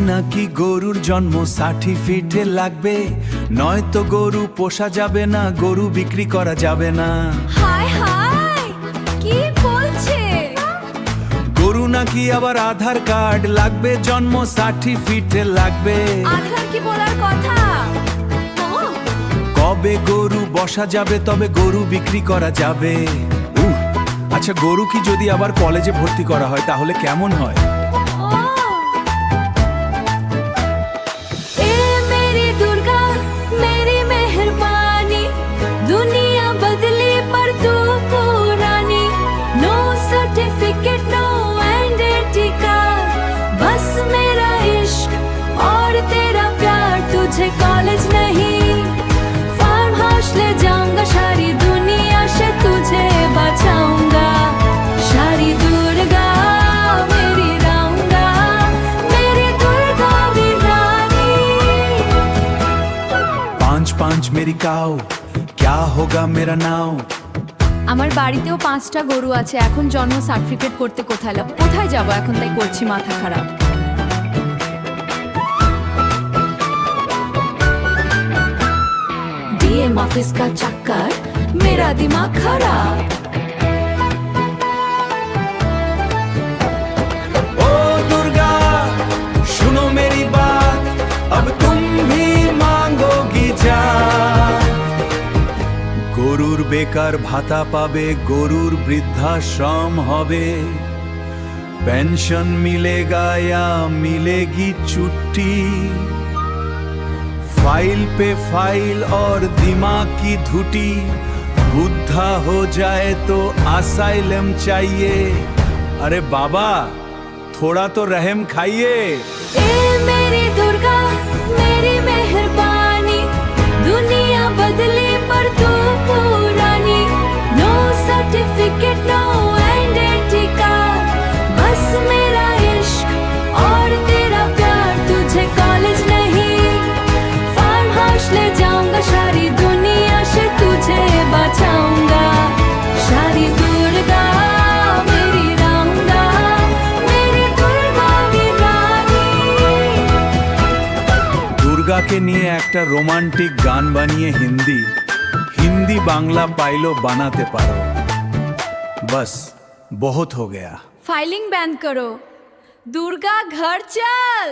নাকি গরুর জন্ম সার্টিফিকেট লাগবে, নয়তো গরু পোষা যাবে না, গরু বিক্রি করা যাবে না। হায় হায়, কি বলছে? গরু নাকি আবার আধার কার্ড লাগবে, জন্ম সার্টিফিকেট লাগবে। আধার কি বলার কথা? কবে গরু বসা যাবে, তবে গরু বিক্রি করা যাবে। আচ্ছা, গরু কি যদি আবার কলেজে ভর্তি করা হয় তাহলে কেমন হয়? कॉलेज नहीं, फार्म हाउस ले जाऊंगा, सारी दुनिया से तुझे बचाऊंगा। सारी दुर्गा मेरी राऊंगा, मेरी दुर्गा भी रानी। पांच पांच मेरी काऊ, क्या होगा मेरा नाव। আমার বাড়িতেও 5টা গরু আছে, এখন জন্ম সার্টিফিকেট করতে কোথায় যাব এখন, তাই করছি মাথা খারাপ। डीएम ऑफिस का चक्कर, मेरा दिमाग खराब। ओ दुर्गा सुनो मेरी बात, अब तुम भी मांगोगी जा। গরুর বেকার ভাতা পাবে, গরুর বৃদ্ধাশ্রম হবে, পেনশন मिलेगा या मिलेगी छुट्टी। फाइल पे फाइल और दिमाग की धुटी, बुद्धा हो जाए तो असाइलम चाहिए। अरे बाबा थोड़ा तो रहम खाइए। ए मेरी दुर्गा मेरी मेहरबानी, दुनिया बदली पर तू पुरानी। No certificate no identity card, बस मेरा इश्क और तेरा प्यार। तुझे कॉलेज नहीं, फार्म हाउस ले जाऊंगा, सारी दुनिया से तुझे बचाऊंगा। सारी दुर्गा मेरी राऊंगा, मेरी दुर्गा भी रानी। দুর্গাকে নিয়ে একটা রোমান্টিক গান বানিয়ে হিন্দি বাংলা পাইলো বানাতে পারো, बस बहुत हो गया। फाइलिंग बैन करो, दुर्गा घर चल।